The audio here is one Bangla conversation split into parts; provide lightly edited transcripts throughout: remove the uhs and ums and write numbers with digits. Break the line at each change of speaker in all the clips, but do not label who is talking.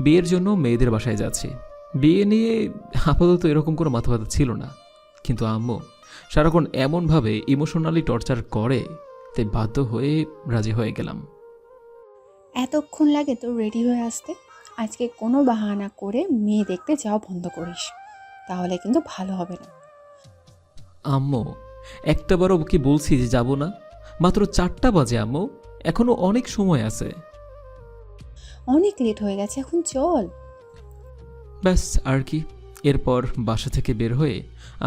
বিয়ের জন্য মেয়েদের বাসায় যাচ্ছি। বিয়ে নিয়ে আপাতত এরকম কোনো মাথা ব্যথা ছিল না, কিন্তু আম্মু সারাক্ষণ এমনভাবে ইমোশনালি টর্চার করে, তাই বাধ্য হয়ে রাজি হয়ে গেলাম।
এতক্ষণ লাগে তোর রেডি হয়ে আসতে? আজকে কোনো বাহানা করে মেয়ে দেখতে যাওয়া বন্ধ করিস, তাহলে কিন্তু ভালো হবে না।
আম্মু, একটাবারও কি বলছি যে যাব না? মাত্র 4টা বাজে আম্মু, এখনো অনেক সময় আছে।
অনেক লেট হয়ে গেছে, এখন চল।
ব্যাস আর কি। এরপর বাসা থেকে বের হয়ে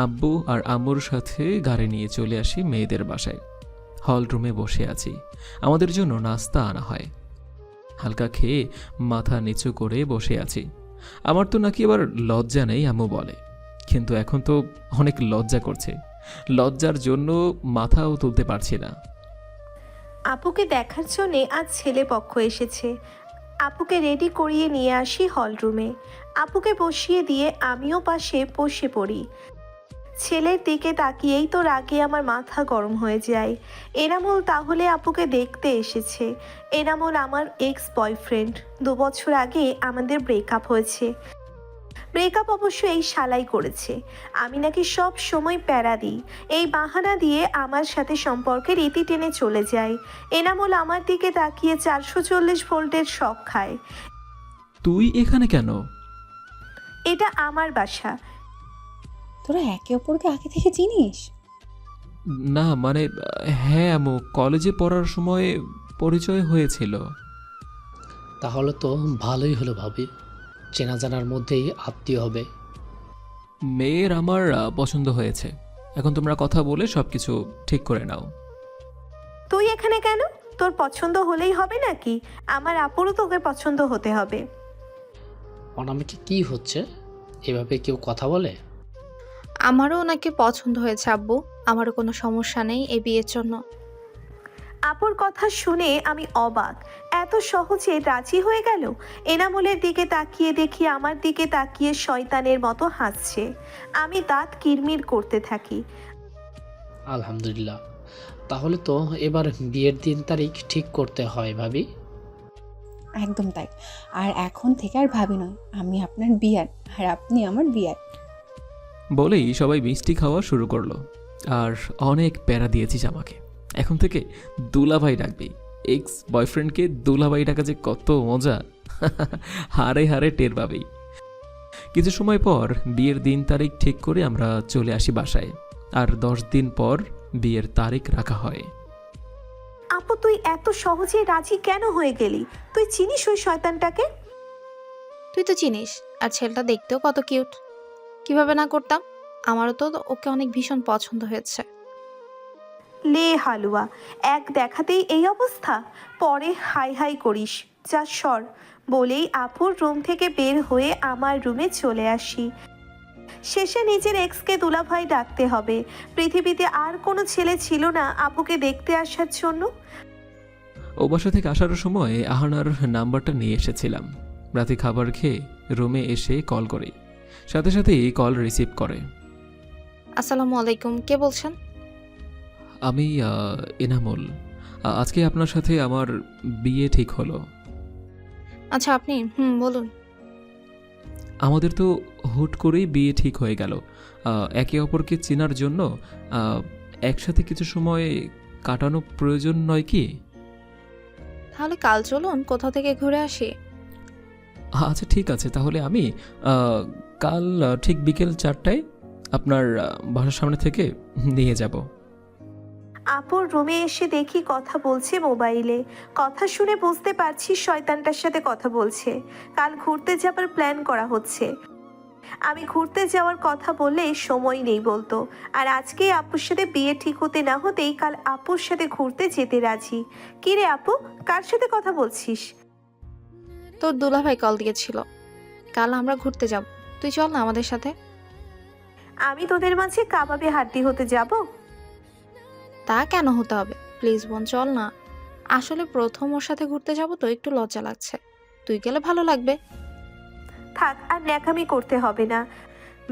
আব্বু আর আম্মুর সাথে গাড়ি নিয়ে চলে আসি মেয়েদের বাসায়। হল রুমে বসে আছি, আমাদের জন্য নাস্তা আনা হয়। হালকা খেয়ে মাথা নিচু করে বসে আছি। আমার তো নাকি আবার লজ্জা নেই আম্মু বলে, কিন্তু এখন তো অনেক লজ্জা করছে। লজ্জার জন্য মাথাও তুলতে পারছি না।
আপুকে দেখার জন্যে আজ ছেলে পক্ষ এসেছে। আপুকে রেডি করিয়ে নিয়ে আসি হলরুমে। আপুকে বসিয়ে দিয়ে আমিও পাশে বসে পড়ি। ছেলের দিকে তাকিয়েই তো রাগে আমার মাথা গরম হয়ে যায়। এনামুল তাহলে আপুকে দেখতে এসেছে। এনামুল আমার এক্স বয়ফ্রেন্ড। 2 বছর আগে আমাদের ব্রেকআপ হয়েছে। ব্রেকআপ অবশ্য এই শালাই করেছে। আমি নাকি সব সময় প্যারা দিই, এই বাহানা দিয়ে আমার সাথে সম্পর্কের ইতি টেনে চলে যায়। এনামুল আমার দিকে তাকিয়ে 440 ভোল্টের শক খায়।
তুই এখানে কেন?
এটা আমার বাসা।
তোরা একে অপরকে আগে থেকে চিনিস?
না মানে, হ্যাঁ আম্মু, কলেজে পড়ার সময় পরিচয় হয়েছিল।
তাহলে তো ভালোই হলো ভাবি, চেনা জানার মধ্যেই আত্মীয় হবে।
মেয়ের আমার পছন্দ হয়েছে। এখন তোমরা কথা বলে সবকিছু ঠিক করে নাও।
তুই এখানে কেন? তোর পছন্দ হলেই হবে নাকি? আমার আপুরও তোকে পছন্দ হতে হবে।
অনামিকে কি হচ্ছে? এভাবে কেউ কথা বলে?
আমারও ওনাকে পছন্দ হয়েছে আব্বু। আমারও কোনো সমস্যা নেই এই বিয়ের জন্য।
আপুর কথা শুনে আমি অবাক। এত সহজে রাজি হয়ে গেল? এনামুলের দিকে তাকিয়ে দেখি আমার দিকে তাকিয়ে শয়তানের মতো হাসছে। আমি দাঁত কিরমির করতে থাকি।
আলহামদুলিল্লাহ, তাহলে তো এবার বিয়ের দিন তারিখ ঠিক করতে হয় ভাবি।
একদম তাই। আর এখন থেকে আর ভাবি নয়, আমি আপনার বিয়ার আর আপনি আমার বিয়ার।
বলেই সবাই মিষ্টি খাওয়া শুরু করলো। আর অনেক প্যারা দিয়েছিস আমাকে, এখন থেকে দুলাভাই ডাকবি। এক্স বয়ফ্রেন্ডকে দুলাভাই ডাকা যে কত মজা, হারে হারে টের পাবি। কিছু সময় পর বিয়ের দিন তারিখ ঠিক করে আমরা চলে আসি বাসায়। আর 10 দিন পর বিয়ের তারিখ রাখা হয়।
আপু, তুই এত সহজে রাজি কেন হয়ে গেলি? তুই চিনিস ওই শয়তানটাকে?
তুই তো চিনিস, আর ছেলেটা দেখতেও কত কিউট। কিভাবে না করতাম? আমারও তো ওকে অনেক ভীষণ পছন্দ হয়েছে।
লে হালুয়া, এক দেখাতেই এই অবস্থা? পরে হাই হাই করিস, যা সর। বলেই আপুর রুম থেকে বের হয়ে আমার রুমে চলে আসি। শেষে নিজের এক্সকে দুলাভাই ডাকতে হবে। পৃথিবীতে আর কোনো ছেলে ছিল না আপুকে দেখতে আসার জন্য।
ও বাসা থেকে আসার সময় আহানার নাম্বারটা নিয়ে এসেছিলাম। রাতে খাবার খেয়ে রুমে এসে কল করি, সাথে সাথেই কল রিসিভ করে।
আসসালামু আলাইকুম, কে বলছেন?
আমি এনামুল। আজকে আপনার সাথে আমার বিয়ে ঠিক হলো।
আচ্ছা আপনি, বলুন।
আমাদের তো হুট করেই বিয়ে ঠিক হয়ে গেল। একে অপরকে চেনার জন্য একসাথে কিছু সময় কাটানো প্রয়োজন নয় কি?
তাহলে কাল চলুন কোথাও থেকে ঘুরে আসি।
আচ্ছা ঠিক আছে, তাহলে আমি কাল ঠিক বিকেল 4টায় আপনার বাসার সামনে থেকে নিয়ে যাব।
আপুর রুমে এসে দেখি কথা বলছে মোবাইলে। কথা শুনে বুঝতে পারছি শয়তানটার সাথে কথা বলছে। কাল ঘুরতে যাবার প্ল্যান করা হচ্ছে। আমি ঘুরতে যাওয়ার কথা বললে সময় নেই বলতো। আর আজকে আপুর সাথে বিয়ে ঠিক হতে না হতেই কাল আপুর সাথে ঘুরতে যেতে রাজি। কি রে আপু, কার সাথে কথা বলছিস?
তোর দুলাভাই কল দিয়েছিল, কাল আমরা ঘুরতে যাব। তুই চল না আমাদের সাথে।
আমি তোদের মাঝে কাবাবে হাড্ডি হতে যাব?
তা কেন হতে হবে? প্লিজ বোন চল না। আসলে প্রথম ওর সাথে ঘুরতে যাব তো একটু লজ্জা লাগছে। তুই গেলে ভালো লাগবে।
থাক, আর ন্যাকামি করতে হবে না।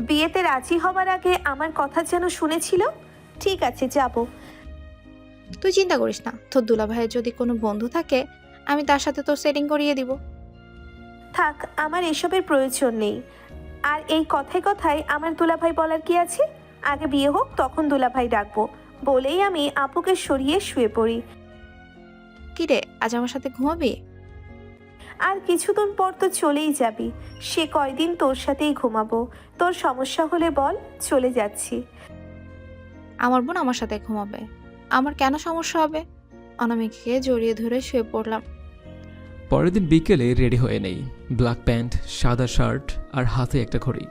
বিয়েতে রাজি হবার আগে আমার কথা যেন শুনেছিল। ঠিক আছে, যাব।
তুই চিন্তা করিস না, তোর দুলাভাইয়ের যদি কোনো বন্ধু থাকে আমি তার সাথে তোর সেটিং করিয়ে দিব।
থাক, আমার এসবের প্রয়োজন নেই। আর এই কথায় কথায় আমার দুলাভাই বলার কি আছে? আগে বিয়ে হোক, তখন দুলাভাই ডাকবো বলেই আমি আপুকে সরিয়ে শুয়ে পড়ি।
কি রে, আজ আমার সাথে ঘুমাবি?
আর কিছুদিন পর তো চলেই যাবি, সে কয়দিন তোর সাথেই ঘুমাবো। তোর সমস্যা হলে বল, চলে যাচ্ছি।
আমার বোন আমার সাথে ঘুমাবে, আমার কেন সমস্যা হবে? অনামিকাকে জড়িয়ে ধরে শুয়ে পড়লাম।
পরের দিন বিকেলে রেডি হয়ে নেই, ব্ল্যাক প্যান্ট, সাদা শার্ট আর হাতে একটা ঘড়ি।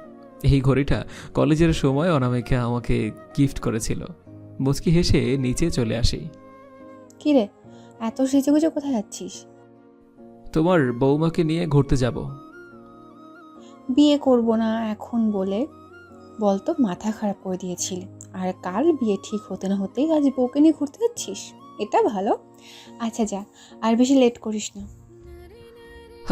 এই ঘড়িটা কলেজের সময় অনামিকা আমাকে গিফট করেছিল। মুচকি হেসে নিচে চলে আসি।
কি রে, এত সেজেগুজে কোথায় যাচ্ছিস?
তোমার বৌমাকে নিয়ে ঘুরতে যাব।
বিয়ে করব না এখন বলে বলতো মাথা খারাপ করে দিয়েছিলি, আর কাল বিয়ে ঠিক হতে না হতেই আজ বউকে নিয়ে ঘুরতে যাচ্ছিস? এটা ভালো। আচ্ছা যা, আর বেশি লেট করিস না।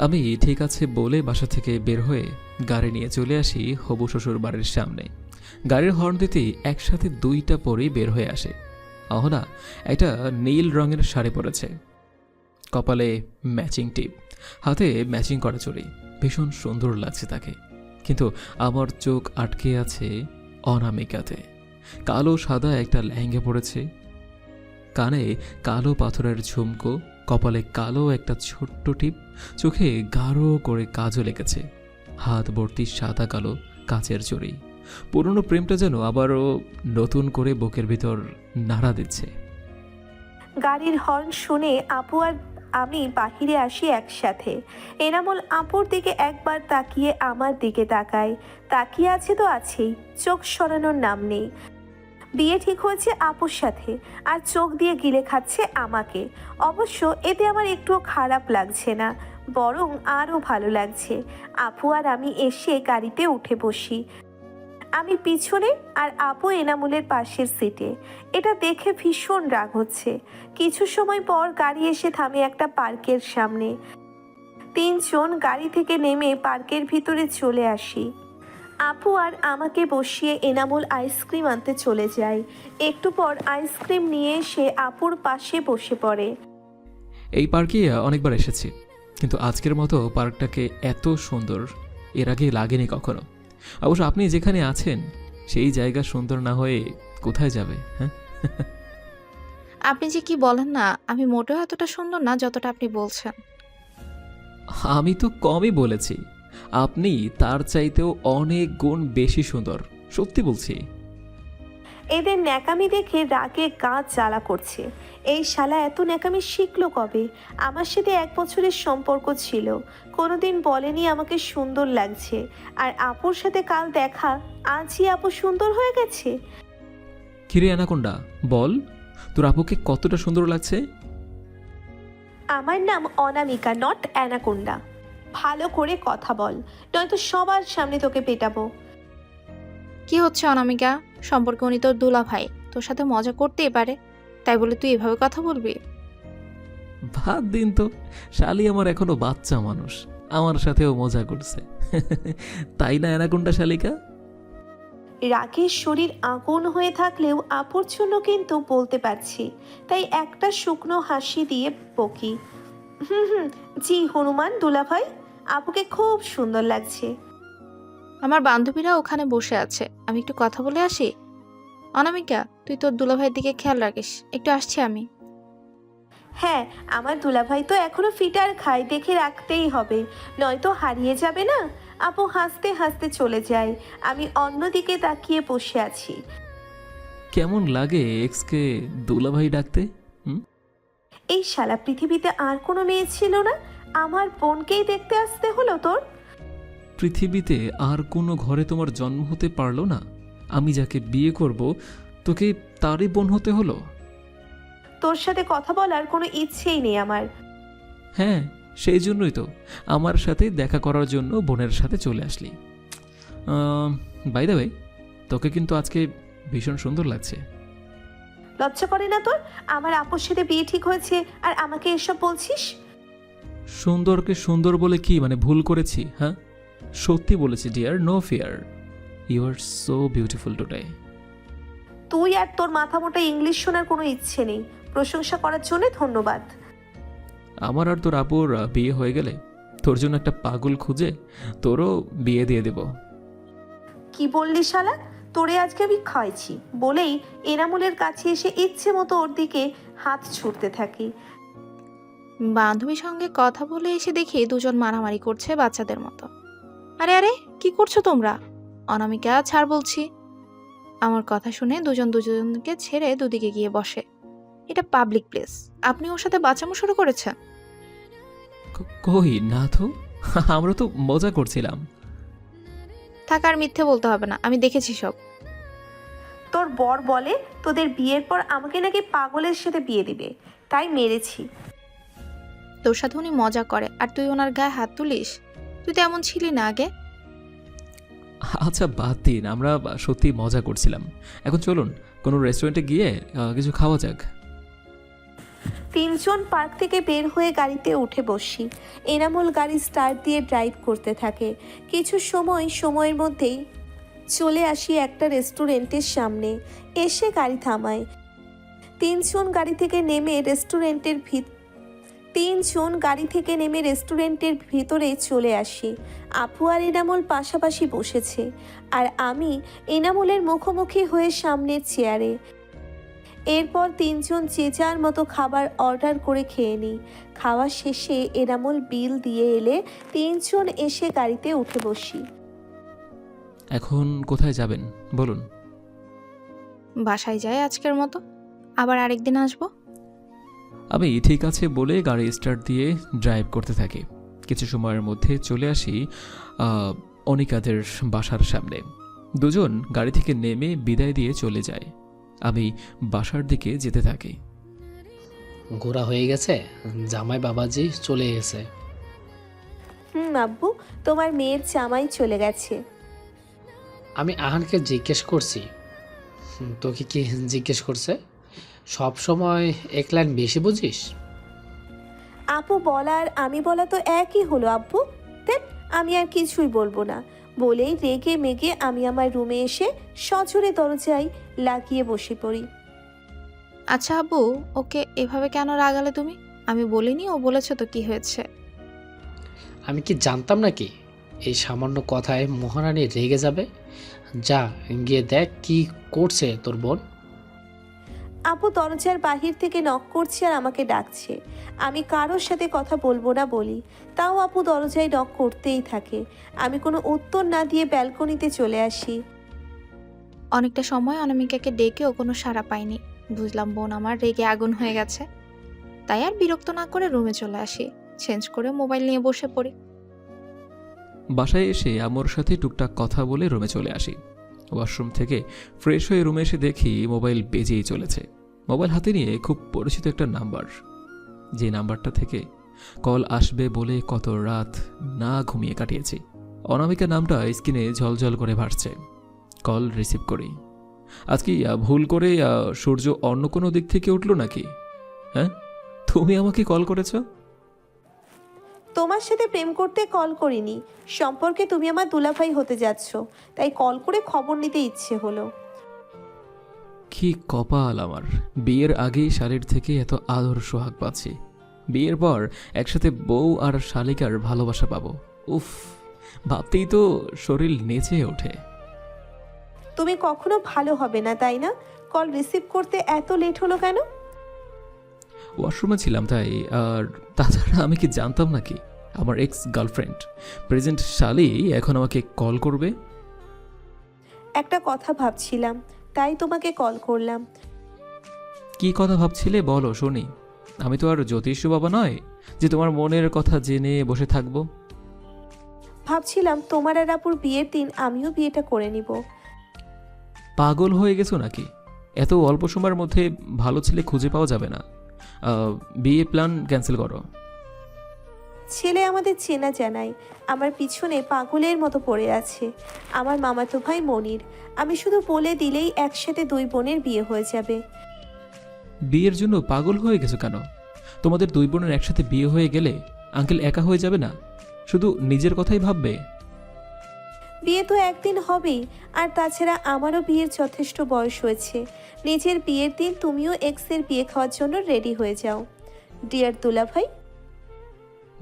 আমি ঠিক আছে বলে বাসা থেকে বের হয়ে গাড়ি নিয়ে চলে আসি হবু শ্বশুর বাড়ির সামনে। গাড়ির হর্ন দিতেই একসাথে দুইটা পরেই বের হয়ে আসে। অহনা একটা নীল রঙের শাড়ি পরেছে, কপালে ম্যাচিং টিপ, হাতে ম্যাচিং করা চুড়ি। ভীষণ সুন্দর লাগছে তাকে, কিন্তু আমার চোখ আটকে আছে অনামিকাতে। কালো সাদা একটা লেহেঙ্গা পরেছে, কানে কালো পাথরের ঝুমকো, কপালে কালো একটা ছোট্ট টিপ, চোখে গাঢ় করে কাজও লেগেছে, হাত ভর্তি সাদা কালো কাচের চুড়ি। পুরনো প্রেমটা যেন আবারও নতুন করে বুকের ভিতর নাড়া দিচ্ছে।
গাড়ির হর্ন শুনে আপু আর আমি বাহিরে আসি একসাথে। এনামুল আপুর দিকে একবার তাকিয়ে আমার দিকে তাকায়। তাকিয়ে আছে তো আছেই, চোখ সরানোর নাম নেই। বিয়ে ঠিক হয়েছে আপুর সাথে, আর চোখ দিয়ে গিলে খাচ্ছে আমাকে। অবশ্য এতে আমার একটুও খারাপ লাগছে না, বরং আরও ভালো লাগছে। আপু আর আমি এসে গাড়িতে উঠে বসি। আমি পিছনে আর আপু এনামুলের পাশের সিটে। এটা দেখে ভীষণ রাগ হচ্ছে। কিছু সময় পর গাড়ি এসে থামে একটা পার্কের সামনে। তিনজন গাড়ি থেকে নেমে পার্কের ভিতরে চলে আসি। আপু আর আমাকে বসিয়ে এনামুল আইসক্রিম আনতে চলে যায়। একটু পর আইসক্রিম নিয়ে এসে আপুর পাশে বসে পড়ে।
এই পার্কে অনেকবার এসেছি, কিন্তু আজকের মতো পার্কটাকে এত সুন্দর এর আগে লাগেনি কখনো। অবশ্য আপনি যেখানে আছেন সেই জায়গা সুন্দর না হয়ে কোথায় যাবে? হ্যাঁ,
আপনি যে কি বলেন না, আমি মোটেও এতটা সুন্দর না যতটা আপনি বলছেন।
আমি তো কমই বলেছি, আপনি তার চাইতেও অনেক গুণ বেশি সুন্দর, সত্যি বলছি।
এদের ন্যাকামি দেখে রাগে গা জ্বালা করছে। এই শালা এত ন্যাকামি শিখলো কবে? আমার সাথে 1 বছরের সম্পর্ক ছিল, কোনোদিন বলেনি আমাকে সুন্দর লাগছে। আর আপুর সাথে কাল দেখা, আজই আপু সুন্দর হয়ে গেছে।
কিরে অ্যানাকোন্ডা, বল তোর আপুকে কতটা সুন্দর লাগছে?
আমার নাম অনামিকা, নট অ্যানাকোন্ডা। ভালো করে কথা বল, নয়তো সবার সামনে তোকে পেটাবো।
কি হচ্ছে অনামিকা? সম্পর্কে উনি তোর দুলাভাই, তোর সাথে মজা করতেই পারে, তাই বলে তুই এভাবে কথা বলবি?
ভাত দিন তো, শালি আমার এখনো বাচ্চা মানুষ, আমার সাথেও মজা করছে। তাই না অ্যানাকোন্ডা শালিকা?
রাগের শরীর আগুন হয়ে থাকলেও আপুর জন্য কিন্তু বলতে পারছি, তাই একটা শুকনো হাসি দিয়ে বকি। হুম, জি হনুমান দুলাভাই, আপুকে খুব সুন্দর লাগছে।
আমার বান্ধবীরা ওখানে বসে আছে, আমি একটু কথা বলে আসি। অনামিকা, তুই তোর দুলাভাইয়ের দিকে খেয়াল রাখিস, একটু আসছি আমি।
হ্যাঁ, আমার দুলাভাই তো এখনো ফিটার খায়, দেখে রাখতেই হবে, নয়তো হারিয়ে যাবে না। আপু হাসতে হাসতে চলে যায়। আমি অন্যদিকে তাকিয়ে বসে আছি।
কেমন লাগে এক্সকে দুলাভাই ডাকতে?
এই শালা পৃথিবীতে আর কোনো মেয়ে ছিল না, আমার বোনকেই দেখতে আসতে হলো তোর?
পৃথিবীতে আর কোনো ঘরে তোমার জন্ম হতে পারলো না? আমি যাকে বিয়ে করব তোকে তারই বোন হতে হলো?
তোর সাথে কথা বলার কোনো ইচ্ছেই নেই আমার।
হ্যাঁ, সেই জন্যই তো আমার সাথে দেখা করার জন্য বোনের সাথে চলে আসলি। বাই দ্য ওয়ে, তোকে কিন্তু আজকে ভীষণ সুন্দর লাগছে।
লজ্জা করে না তোর? আমার আপুর সাথে বিয়ে ঠিক হয়েছে আর আমাকে এসব বলছিস?
সুন্দরকে সুন্দর বলে কি মানে ভুল করেছি? হ্যাঁ, সত্যি বলেছি dear, no fear. You are so beautiful today.
তুই আর তোর মাথা মোটা ইংলিশ শোনার কোনো ইচ্ছে নেই। প্রশংসা করার জন্য ধন্যবাদ।
আমার আর তোর আপুর বিয়ে হয়ে গেলে তোর জন্য একটা পাগল খুঁজে তোরও বিয়ে দিয়ে দেব।
কি বললি শালা? তোরে আজকে আমি খাইছি বলেই এনামুলের কাছে এসে ইচ্ছে মতো ওর দিকে হাত ছুটতে থাকি।
বান্ধবীর সঙ্গে কথা বলে এসে দেখি দুজন মারামারি করছে বাচ্চাদের মতো। আরে আরে, কি করছো তোমরা? অনামিকা ছাড় বলছি। আমার কথা শুনে দুজন দুজনকে ছেড়ে দুদিকে গিয়ে বসে। এটা পাবলিক প্লেস, আপনি ওর সাথে বাঁচামো শুরু করেছেন?
কই না তো, আমরা তো মজা করছিলাম।
থাকার মিথ্যে বলতে হবে না, আমি দেখেছি সব।
তোর বর বলে তোদের বিয়ের পর আমাকে নাকি পাগলের সাথে বিয়ে দিবে, তাই মেরেছি।
তোর সাথে উনি মজা করে আর তুই ওনার গায়ে হাত তুলিস? তুই তো এমন ছিলি না আগে।
আচ্ছা বাদ দিন, আমরা সত্যি মজা করছিলাম। এখন চলুন কোনো রেস্টুরেন্টে গিয়ে কিছু খাওয়া যাক।
তিনজন পার্ক থেকে বের হয়ে গাড়িতে উঠে বসি। এনামুল গাড়ি স্টার্ট দিয়ে ড্রাইভ করতে থাকে। কিছু সময়ের মধ্যেই চলে আসি একটা রেস্টুরেন্টের সামনে। এসে গাড়ি থামায়। তিনজন গাড়ি থেকে নেমে রেস্টুরেন্টের ভিতরে চলে আসি। আপু আর এনামুল পাশাপাশি বসেছে, আর আমি এনামুলের মুখোমুখি হয়ে সামনের চেয়ারে। এরপর তিনজন যে যার মতো খাবার অর্ডার করে খেয়ে নিই। খাওয়া শেষে এনামুল বিল দিয়ে এলে তিনজন এসে গাড়িতে উঠে বসি।
এখন কোথায় যাবেন বলুন?
বাসায় যাই আজকের মতো, আবার আরেকদিন আসবো।
আমি ঠিক আছে বলে গাড়ি স্টার্ট দিয়ে ড্রাইভ করতে থাকি। কিছু সময়ের মধ্যে চলে আসি অনিকাদের বাসার সামনে। দুজন গাড়ি থেকে নেমে বিদায় দিয়ে চলে যায়। আমি বাসার দিকে যেতে থাকি।
ঘোরা হয়ে গেছে, জামাই বাবাজি চলে গেছে।
আব্বু, তোমার মেয়ের জামাই চলে গেছে।
আমি আহানকে জিজ্ঞেস করছি। তোকে কি জিজ্ঞেস করছে? সব সময় এক লাইন বেশি বুঝিস?
আপু বলা আর আমি বলা তো একই হলো আব্বু। দেখ, আমি আর কিছুই বলবো না বলেই রেগে মেগে আমি আমার রুমে এসে সজোরে দরজায় লাগিয়ে বসে পড়ি।
আচ্ছা আব্বু, ওকে এভাবে কেন রাগালে তুমি? আমি বলিনি, ও বলেছে তো কি হয়েছে।
আমি কি জানতাম নাকি এই সামান্য কথায় মহারানী রেগে যাবে? যা গিয়ে দেখ কি করছে তোর বোন।
আপু দরজার বাহির থেকে নক করছে আর আমাকে ডাকছে। আমি কারোর সাথে কথা বলবো না বলি, তাও আপু দরজায় নক করতেই থাকে। আমি কোনো উত্তর না দিয়ে ব্যালকনিতে চলে আসি।
অনেকটা সময় অনামিকাকে ডেকেও কোনো সাড়া পাইনি। বুঝলাম বোন আমার রেগে আগুন হয়ে গেছে, তাই আর বিরক্ত না করে রুমে চলে আসি। চেঞ্জ করে মোবাইল নিয়ে বসে পড়ি।
বাসায় এসে আম্মুর সাথে টুকটাক কথা বলে রুমে চলে আসি। ওয়াশরুম থেকে ফ্রেশ হয়ে রুমে এসে দেখি মোবাইল বেজেই চলেছে। মোবাইল হাতে নিয়ে খুব পরিচিত একটা নাম্বার, যে নাম্বারটা থেকে কল আসবে বলে কত রাত না ঘুমিয়ে কাটিয়েছি। অনামিকা নামটা স্ক্রিনে ঝলঝল করে ভাসছে। কল রিসিভ করি। আজ কি ভুল করে সূর্য অন্য কোনো দিক থেকে উঠলো নাকি? হ্যাঁ, তুমি আমাকে কল করেছো?
তোমার সাথে প্রেম করতে কল করিনি, সম্পর্কে তুমি আমার দুলাভাই হতে যাচ্ছ, তাই কল করে খবর নিতে ইচ্ছে হলো।
কি কপাল আমার, বিয়ের আগেই শালির থেকে এত আদর সোহাগ পাচ্ছি। বিয়ের পর একসাথে বউ আর শালিকার ভালোবাসা পাবো। উফ, ভাবতেই তো শরীর নেচে ওঠে।
তুমি কখনো ভালো হবে না, তাই না? কল রিসিভ করতে এত লেট হলো কেন?
ওয়াশরুমে ছিলাম তাই। আর তাছাড়া আমি কি জানতাম নাকি আমার এক্স গার্লফ্রেন্ড প্রেজেন্ট শালি এখন আমাকে কল করবে?
একটা কথা ভাবছিলাম, তাই তোমাকে কল করলাম।
কি কথা ভাবছিলে বলো শুনি। আমি তো আর জ্যোতিষ বাবা নয় যে তোমার মনের কথা জেনে বসে থাকবো।
ভাবছিলাম তোমার আর আপুর বিয়ের দিন আমিও বিয়েটা করে নিব।
পাগল হয়ে গেছো নাকি? এত অল্প সময়ের মধ্যে ভালো ছেলে খুঁজে পাওয়া যাবে না। বিয়ে প্ল্যান ক্যান্সেল করো।
ছেলে আমাদের চেনা জানাই, আমার পিছনে পাগলের মতো পড়ে আছে। আমার মামাতো ভাই মনির। আমি শুধু বলে দিলেই একসাথে দুই বোনের বিয়ে হয়ে যাবে।
বিয়ের জন্য পাগল হয়ে গেছো কেন? তোমাদের দুই বোনের একসাথে বিয়ে হয়ে গেলে আঙ্কেল একা হয়ে যাবে না? শুধু নিজের কথাই ভাববে।
বিয়ে তো একদিন হবেই, আর তাছাড়া আমারও বিয়ের যথেষ্ট বয়স হয়েছে। নিজের বিয়ের দিন তুমিও এক্সের বিয়ে খাওয়ার জন্য রেডি হয়ে যাও। ডিয়ার দুলাভাই।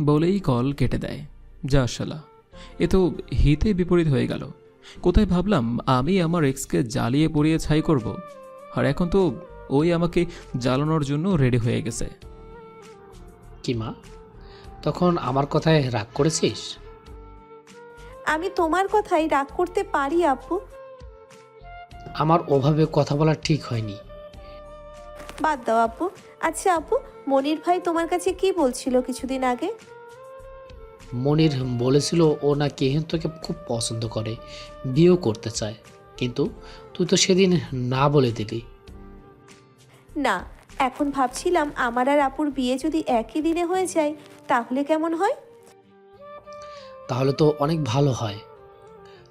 বলেই কল কেটে দেয়। যা শালা, এ তো হিতে বিপরীত হয়ে গেল। কোথায় ভাবলাম আমি আমার এক্সকে জ্বালিয়ে পুড়িয়ে ছাই করব, আর এখন তো ওই আমাকে জ্বালানোর জন্য রেডি হয়ে গেছে।
কি মা, তখন আমার কথায় রাগ করেছিস?
আমি তোমার কথাই রাগ করতে পারি আপু?
আমার ওভাবে কথা বলা ঠিক হয়নি।
বাদ দাও আপু। আচ্ছা আপু, মনির ভাই তোমার কাছে কি বলছিল কিছুদিন আগে?
মনির বলেছিল ও নাকি তোকে খুব পছন্দ করে, বিয়েও করতে চায়, কিন্তু তুই তো সেদিন না বলে দিলি।
না, এখন ভাবছিলাম আমার আর আপুর বিয়ে যদি একই দিনে হয়ে যায় তাহলে কেমন হয়?
তাহলে তো অনেক ভালো হয়।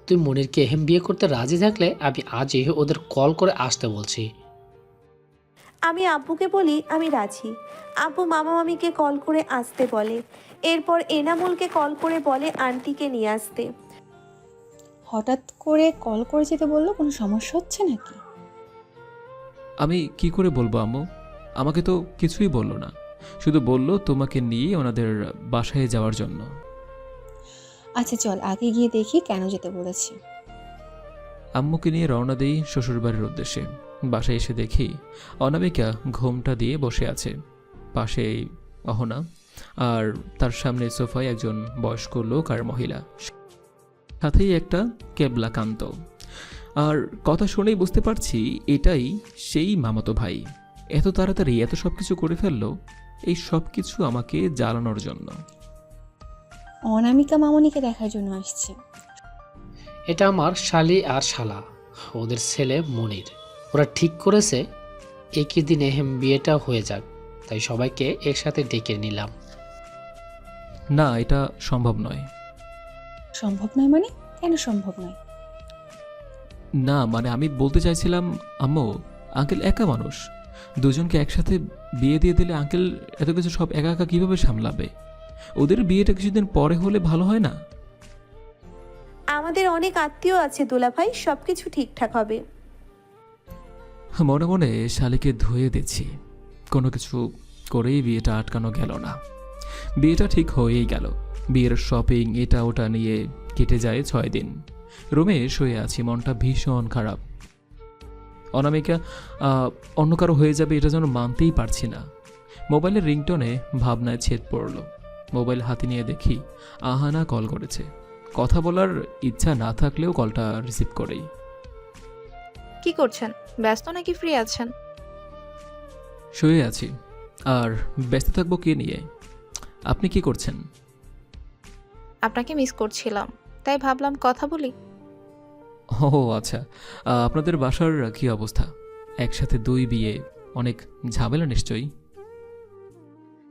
তুই মনিরকে বিয়ে করতে রাজি থাকলে আমি আজই ওদের কল করে আসতে বলছি।
আমি আব্বুকে বলি আমি রাজি। আব্বু মামা মামিকে কল করে আসতে বলে, এরপর এনামুলকে কল করে বলে আন্টিকে নিয়ে আসতে।
হঠাৎ করে কল করে যেতে বললো, কোনো সমস্যা হচ্ছে নাকি?
আমি কি করে বলবো আম্মু? আমাকে তো কিছুই বললো না, শুধু বললো তোমাকে নিয়ে ওনাদের বাসায় যাওয়ার জন্য।
আচ্ছা চল আগে গিয়ে দেখি কেন যেতে বলেছি।
আম্মুকে নিয়ে রওনা দিই শ্বশুরবাড়ির উদ্দেশ্যে। বাসায় এসে দেখি অনামিকা ঘোমটা দিয়ে বসে আছে, পাশে অহনা, আর তার সামনে সোফায় একজন বয়স্ক লোক আর মহিলা, সাথেই একটা কেবলাকান্ত। আর কথা শুনেই বুঝতে পারছি এটাই সেই মামাতো ভাই। এত তাড়াতাড়ি এত সব কিছু করে ফেললো, এই সব কিছু আমাকে জ্বালানোর জন্য।
অনামিকা মামনিকে দেখার জন্য আসছে।
এটা আমার শালি আর শালা, ওদের ছেলে মনির। ওরা ঠিক করেছে একই দিনে বিয়েটা হয়ে যাক, তাই সবাইকে একসাথে ডেকে নিলাম।
না, এটা সম্ভব নয়।
সম্ভব নয় মানে? কেন সম্ভব নয়?
না মানে আমি বলতে চাইছিলাম আম্মু, আঙ্কেল একা মানুষ, দুজনকে একসাথে বিয়ে দিয়ে দিলে আঙ্কেল এত কিছু সব একা একা কীভাবে সামলাবে? ওদের বিয়েটা কিছুদিন পরে হলে ভালো হয় না?
আমাদের অনেক আত্মীয় আছে দোলা ভাই, সবকিছু ঠিকঠাক হবে।
মনে মনে শালিকে ধুয়ে দিচ্ছি, কোনো কিছু করেই বিয়েটা আটকানো গেল না। বিয়েটা ঠিক হয়েই গেল। বিয়ের শপিং এটা ওটা নিয়ে কেটে যায় 6 দিন। রুমে শুয়ে আছি, মনটা ভীষণ খারাপ। অনামিকা অন্য কারো হয়ে যাবে এটা যেন মানতেই পারছি না। মোবাইলের রিংটোনে ভাবনায় ছেদ পড়ল। মোবাইল হাতে নিয়ে দেখি আহানা কল করেছে। কথা বলার ইচ্ছা না থাকলেও কলটা রিসিভ করেই।
কি করছেন? ব্যস্ত নাকি ফ্রি আছেন?
শুয়ে আছি, আর ব্যস্ত থাকবো কে নিয়ে? আপনি কি করছেন?
আপনাকে মিস করছিলাম, তাই ভাবলাম কথা বলি।
ও আচ্ছা, আপনাদের বাসার কি অবস্থা? একসাথে 2 বিয়ে, অনেক ঝামেলা নিশ্চয়ই।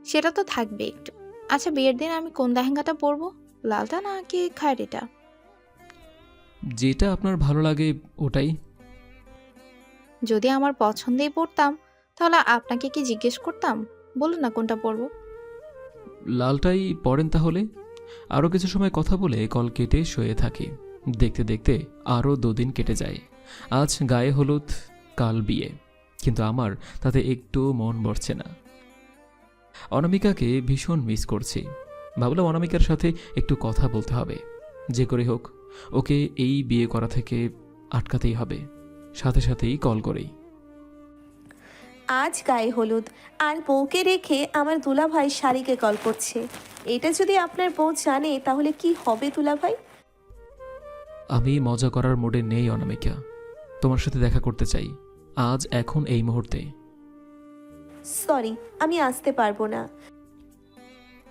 সেটা তো থাকবে একটু। আচ্ছা, বিয়ের দিন আমি কোন লেহেঙ্গাটা পরবো? লালটা নাকি খায়রিটা?
যেটা আপনার ভালো লাগে ওটাই।
যদি আমার পছন্দেই পড়তাম তাহলে আপনাকে কি জিজ্ঞেস করতাম? বলুন না কোনটা পরবো।
লালটাই পরেন তাহলে। আরও কিছু সময় কথা বলে কল কেটে শুয়ে থাকি। দেখতে দেখতে আরও 2 দিন কেটে যায়। আজ গায়ে হলুদ, কাল বিয়ে, কিন্তু আমার তাতে একটু মন ভরছে না। অনামিকাকে ভীষণ মিস করছি। ভাবলাম অনামিকার সাথে একটু কথা বলতে হবে, যে করে হোক ওকে এই বিয়ে করা থেকে আটকাতেই হবে। সাথে সাথেই কল করেই।
আজ গায়ে হলুদ, আর বউকে রেখে আমার দুলা ভাই শালিকে কল করছে। এটা যদি আপনার বউ জানে তাহলে কি হবে দুলা ভাই?
আমি মজা করার মুডে নেই অনামিকা, তোমার সাথে দেখা করতে চাই আজ, এখন, এই মুহূর্তে।
সরি, আমি আসতে পারবো না।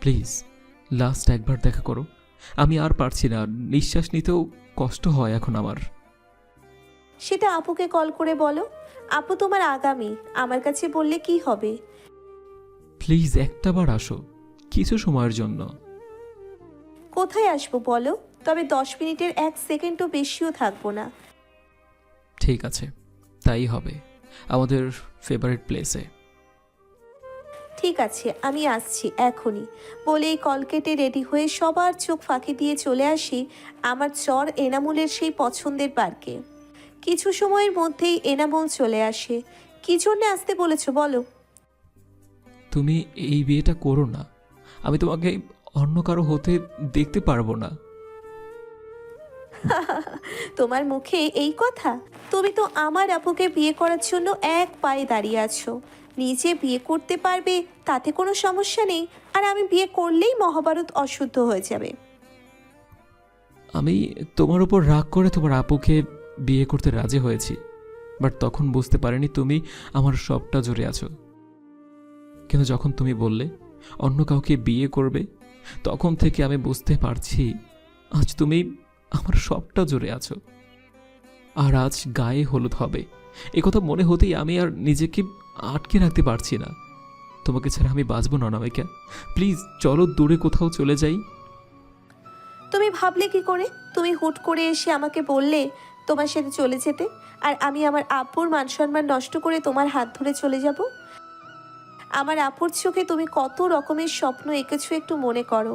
প্লিজ লাস্ট একবার দেখা করো। আমি আর পারছি না, নিঃশ্বাস নিতেও কষ্ট হয় এখন আমার।
সেটা আপুকে কল করে বলো। আপু তোমার আগামী, আমার কাছে বললে কি হবে?
প্লিজ একটাবার আসো, কিছু সময়ের জন্য।
কোথায় আসবো বলো? তবে 10 মিনিটের 1 সেকেন্ডও বেশিও থাকবো না।
ঠিক আছে, তাই হবে, আমাদের ফেভারিট প্লেসে।
ঠিক আছে, আমি আসছি এখনই। বলেই কল কেটে রেডি হয়ে সবার চোখ ফাঁকি দিয়ে চলে আসি আমার চর এনামুলের সেই পছন্দের পার্কে। কিছু সময়ের মধ্যেই এনামুল চলে আসে। কি জন্য আসতে বলেছো বলো?
তুমি এই বিয়েটা করো না, আমি তোমাকে অন্য কারো হতে দেখতে পারবো না।
তোমার মুখে এই কথা? তুমি তো আমার আপুকে বিয়ে করার জন্য এক পায়ে দাঁড়িয়ে আছো। নিজে বিয়ে করতে পারবে, তাতে কোনো সমস্যা নেই। আর আমি বিয়ে করলেই মহাভারত অশুদ্ধ হয়ে যাবে।
আমি তোমার উপর রাগ করে তোমার আপুকে বিয়ে করতে রাজি হয়েছি, বাট তখন বুঝতে পারিনি তুমি আমার সবটা জুড়ে আছো। কিন্তু যখন তুমি বললে অন্য কাউকে বিয়ে করবে, তখন থেকে আমি বুঝতে পারছি আজ তুমি আমার সবটা জুড়ে আছো। আর আজ গায়ে হলুদ হবে, এ কথা মনে হতেই আমি আর নিজেকে আটকে রাখতে পারছি না। তোমাকে ছাড়া আমি বাঁচব না অনামিকা। প্লিজ চলো দূরে কোথাও চলে যাই।
তুমি ভাবলে কি করে? তুমি হুট করে এসে আমাকে বললে তোমার সাথে চলে যেতে, আর আমি আমার আপুর মান সম্মান নষ্ট করে তোমার হাত ধরে চলে যাব? আমার আপুর চোখে তুমি কত রকমের স্বপ্ন এঁকেছো একটু মনে করো।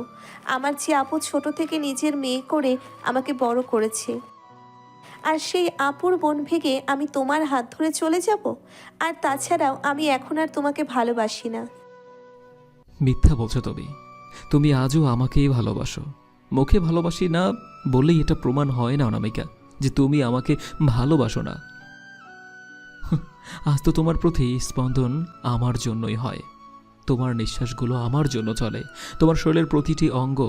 আমার যে আপু ছোট থেকে নিজের মেয়ে করে আমাকে বড় করেছে, আর সেই আপুর মন ভেঙে আমি তোমার হাত ধরে চলে যাব? আর তাছাড়াও আমি এখন আর তোমাকে ভালোবাসি না।
মিথ্যা বলছো তুমি। তুমি আজও আমাকেই ভালোবাসো। মুখে ভালোবাসি না বললেই এটা প্রমাণ হয় না অনামিকা যে তুমি আমাকে ভালোবাসো না। আজ তো তোমার প্রতি স্পন্দন আমার জন্যই হয়। তোমার নিঃশ্বাসগুলো আমার জন্য চলে। তোমার শরীরের প্রতিটি অঙ্গ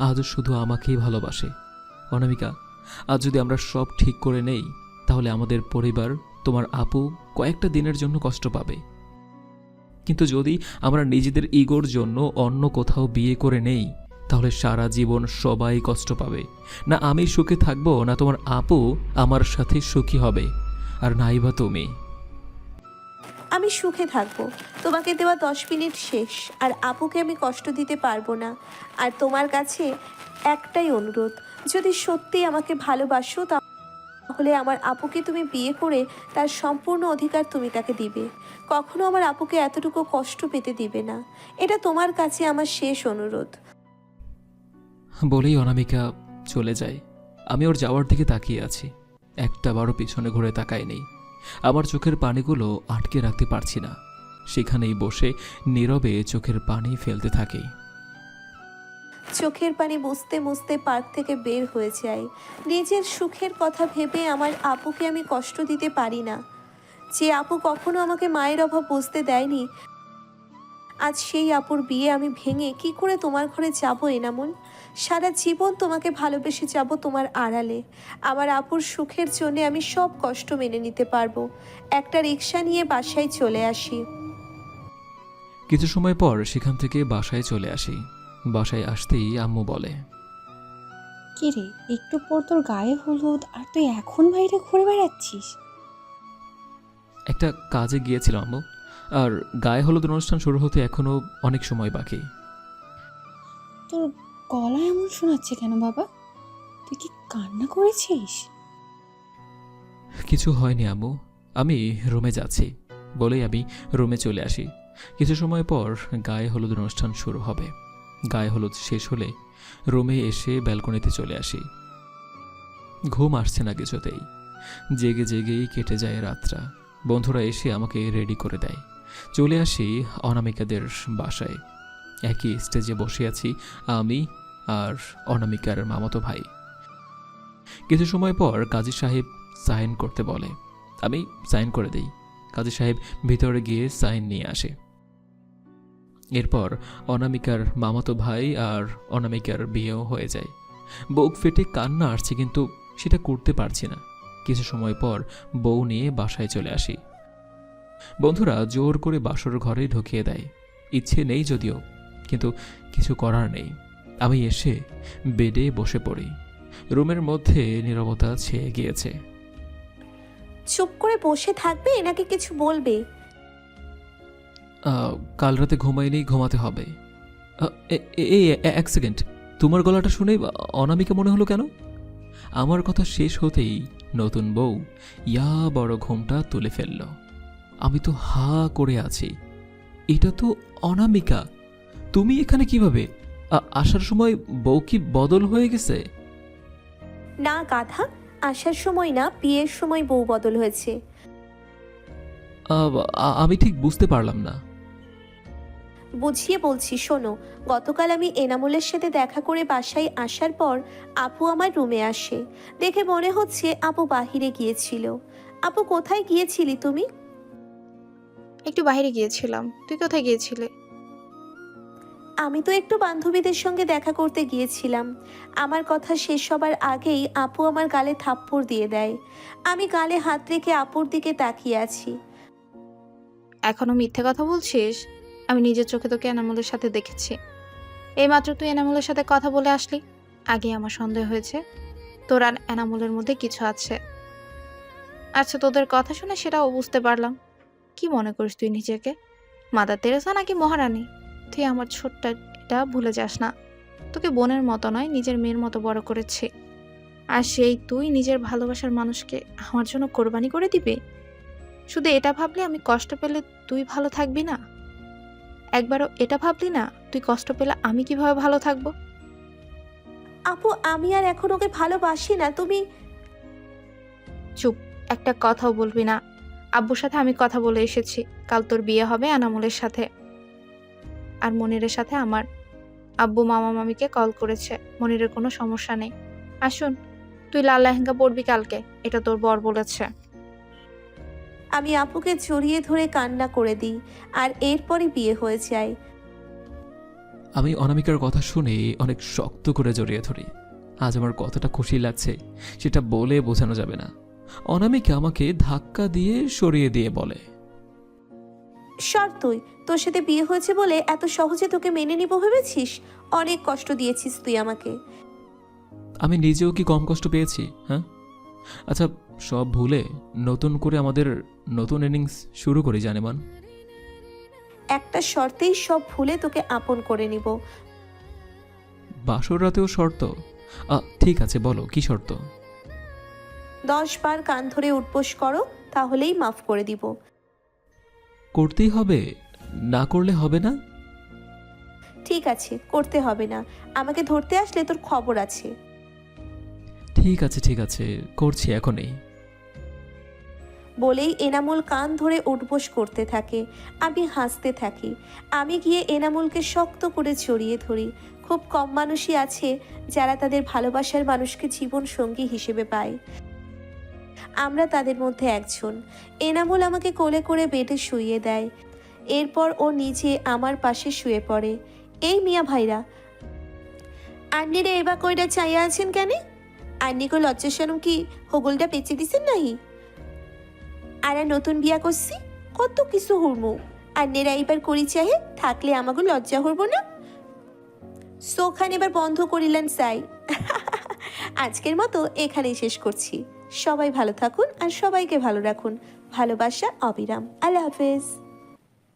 আজও শুধু আমাকেই ভালোবাসে। অনামিকা, আজ যদি আমরা সব ঠিক করে নেই, তাহলে আমাদের পরিবার, তোমার আপু কয়েকটা দিনের জন্য কষ্ট পাবে। কিন্তু যদি আমরা নিজেদের ইগোর জন্য অন্য কোথাও বিয়ে করে নেই, তাহলে সারা জীবন সবাই কষ্ট পাবে। না আমি সুখে থাকবো, না তোমার আপু আমার সাথে সুখী হবে, আর নাই বা তুমি।
আমি সুখে থাকবো। তোমাকে দেওয়া 10 মিনিট শেষ, আর আপুকে আমি কষ্ট দিতে পারবো না। আর তোমার কাছে একটাই অনুরোধ, যদি সত্যি আমাকে ভালোবাসো তাহলে আমার আপুকে তুমি বিয়ে করে তার সম্পূর্ণ অধিকার তুমি তাকে দিবে। কখনো আমার আপুকে এতটুকু কষ্ট পেতে দিবে না। এটা তোমার কাছে আমার শেষ অনুরোধ।
বলেই অনামিকা চলে যায়। আমি ওর যাওয়ার দিকে তাকিয়ে আছি, একটা বারো পিছনে ঘুরে তাকাই নেই। আমার চোখের পানিগুলো আটকে রাখতে পারছি না, সেখানেই বসে নীরবে চোখের পানি ফেলতে থাকি।
চোখের পানি মুছতে মুছতে পার্ক থেকে বের হয়ে যায়। নিজের সুখের কথা ভেবে আমার আপুকে আমি কষ্ট দিতে পারি না। যে আপু কখনো আমাকে মায়ের অভাব বুঝতে দেয়নি, আজ সেই আপুর বিয়ে আমি ভেঙে কি করে তোমার ঘরে যাবো এনামুন? সারা জীবন তোমাকে ভালোবেসে যাব তোমার আড়ালে। আমার আপুর সুখের জন্য আমি সব কষ্ট মেনে নিতে পারবো। একটা রিক্সা নিয়ে বাসায় চলে আসি।
কিছু সময় পর সেখান থেকে বাসায় চলে আসি। বাসায় আসতেই আম্মু বলে,
কি রে, একটু পর তোর গায়ে হলুদ আর তুই এখন বাইরে ঘুরে বেড়াচ্ছিস?
একটা কাজে গিয়েছিলাম আম্মু, আর গায়ে হলুদ অনুষ্ঠান শুরু হতে এখনো অনেক সময় বাকি।
তোর গলা এমন শোনাচ্ছে কেন বাবা? তুই কি কান্না করেছিস?
কিছু হয়নি আম্মু, আমি রুমে যাচ্ছি বলেই আমি রুমে চলে আসি। কিছু সময় পর গায়ে হলুদ অনুষ্ঠান শুরু হবে। গায়ে হলুদ শেষ হলে রুমে এসে ব্যালকনিতে চলে আসি। ঘুম আসছে না কিছুতেই, জেগে জেগেই কেটে যায় রাতটা। বন্ধুরা এসে আমাকে রেডি করে দেয়। চলে আসি অনামিকাদের বাসায়। একই স্টেজে বসে আছি আমি আর অনামিকার মামাতো ভাই। কিছু সময় পর কাজী সাহেব সাইন করতে বলে। আমি সাইন করে দিই। কাজী সাহেব ভিতরে গিয়ে সাইন নিয়ে আসে। এরপর অনামিকার মামাতো ভাই আর অনামিকার বিয়েও হয়ে যায়। বুক ফেটে কান্না আসছে, কিন্তু সেটা করতে পারছি না। কিছু সময় পর বউ নিয়ে বাসায় চলে আসি। বন্ধুরা জোর করে বাসর ঘরে ঢুকিয়ে দেয়। ইচ্ছে নেই যদিও, কিন্তু কিছু করার নেই। আমি এসে বেডে বসে পড়ি। রুমের মধ্যে নীরবতা ছেয়ে গিয়েছে।
চুপ করে বসে থাকবে নাকি কিছু বলবে?
কাল রাতে ঘুমাইনি, ঘুমাতে হবে। এই এক সেকেন্ড, তোমার গলাটা শুনে অনামিকা মনে হলো কেন? আমার কথা শেষ হতেই নতুন বউ ইয়া বড় ঘুমটা তুলে ফেলল। আমি তো হা করে আছি। এটা তো অনামিকা। তুমি এখানে কিভাবে? আসার সময় বউ কি বদল হয়ে গেছে?
না গাধা, আসার সময় না, বিয়ের সময় বউ বদল হয়েছে।
আমি ঠিক বুঝতে পারলাম না।
বুঝিয়ে বলছি শোনো। গতকাল আমি এনামুলের সাথে দেখা করে বাসায় আসার পর আপু আমার রুমে আসে। দেখে মনে হচ্ছে আপু বাহিরে গিয়েছিল। আপু কোথায় গিয়েছিলি তুমি?
একটু বাইরে গিয়েছিলাম, তুই কোথায় গিয়েছিলে?
আমি তো একটু বান্ধবীদের সঙ্গে দেখা করতে গিয়েছিলাম। আমার কথা শেষ হবার আগেই আপু আমার গালে থাপ্পড় দিয়ে দেয়। আমি গালে হাত রেখে আপুর দিকে তাকিয়ে আছি।
এখনো মিথ্যে কথা বলছিস? আমি নিজের চোখে তোকে এনামুলের সাথে দেখেছি। এইমাত্র তুই এনামুলের সাথে কথা বলে আসলি। আগে আমার সন্দেহ হয়েছে তোর আর এনামুলের মধ্যে কিছু আছে। আচ্ছা, তোদের কথা শুনে সেটাও বুঝতে পারলাম। কি মনে করিস তুই নিজেকে? মাদার তেরেসা নাকি মহারানী? তুই আমার ছোট্ট এটা ভুলে যাস না। তোকে বোনের মতো নয়, নিজের মেয়ের মতো বড় করেছি। আর সেই তুই নিজের ভালোবাসার মানুষকে আমার জন্য কোরবানি করে দিবি? শুধু এটা ভাবলে আমি কষ্ট পেলে তুই ভালো থাকবি না? একবারও এটা ভাবলি না তুই কষ্ট পেলে আমি কিভাবে ভালো থাকবো?
আপু আমি আর এখন ওকে ভালোবাসি না। তুমি
চুপ, একটা কথাও বলবি না। আব্বুর সাথে আমি কথা বলে এসেছি, কাল তোর বিয়ে হবে আনামুলের সাথে। আর মনিরের সাথে আমার আব্বু মামা মামিকে কল করেছে, মনিরের কোনো সমস্যা নেই। আসুন, তুই লাল লেহেঙ্গা পরবি কালকে, এটা তোর বর বলেছে।
আমি আপুকে জড়িয়ে ধরে কান্না করে দিই, আর এরপরই বিয়ে হয়ে যায়।
আমি অনামিকার কথা শুনে অনেক শক্ত করে জড়িয়ে ধরি। আজ আমার কতটা খুশি লাগছে সেটা বলে বোঝানো যাবে না। অনামিকা আমাকে ধাক্কা দিয়ে সরিয়ে দিয়ে বলে,
সর তুই। তোর সাথে বিয়ে হয়েছে বলে এত সহজে তোকে মেনে নিব ভেবেছিস? অনেক কষ্ট দিয়েছিস তুই আমাকে।
আমি নিজেও কি কম কষ্ট পেয়েছি? হ্যাঁ, আচ্ছা, সব ভুলে নতুন করে আমাদের নতুন ইনিংস শুরু করি জানেমান।
একটা শর্তেই সব ভুলে তোকে আপন করে নিব।
বাসর রাতেও শর্ত? ঠিক আছে, বলো কি শর্ত?
10 বার কান ধরে উঠবোস করো, তাহলেই মাফ করে দিব।
করতেই হবে, না করলে হবে না?
ঠিক আছে, করতে হবে না। আমাকে ধরতে আসলে তোর খবর আছে।
ঠিক আছে ঠিক আছে, করছি এখনই।
বলেই এনামুল কান ধরে উঠবোস করতে থাকে। আমি হাসতে থাকি। আমি গিয়ে এনামুলকে শক্ত করে জড়িয়ে ধরি। খুব কম মানুষই আছে যারা তাদের ভালোবাসার মানুষকে জীবন সঙ্গী হিসেবে পায়। আমরা তাদের মধ্যে একজন। এনামুল আমাকে কোলে করে বেডে শুইয়ে দেয়। এরপর ও নিজে আমার পাশে শুয়ে পড়ে। এই মিয়া ভাইরা, আন্নিরে এবার কইরা চাইয়া আছেন কেন? আন্নিকে লজ্জা শরম কি হগুলটা পেঁচে দিছেন নাহি? আর নতুন বিয়া করছি, কত কিছু হুড়মু। আন্নেরা এইবার করি চাহে থাকলে আমাকে লজ্জা হরব না? সোখান এবার বন্ধ করিলেন চাই। আজকের মতো এখানেই শেষ করছি। সবাই ভালো থাকুন আর সবাইকে ভালো রাখুন। ভালোবাসা অবিরাম। আল্লাহ হাফেজ।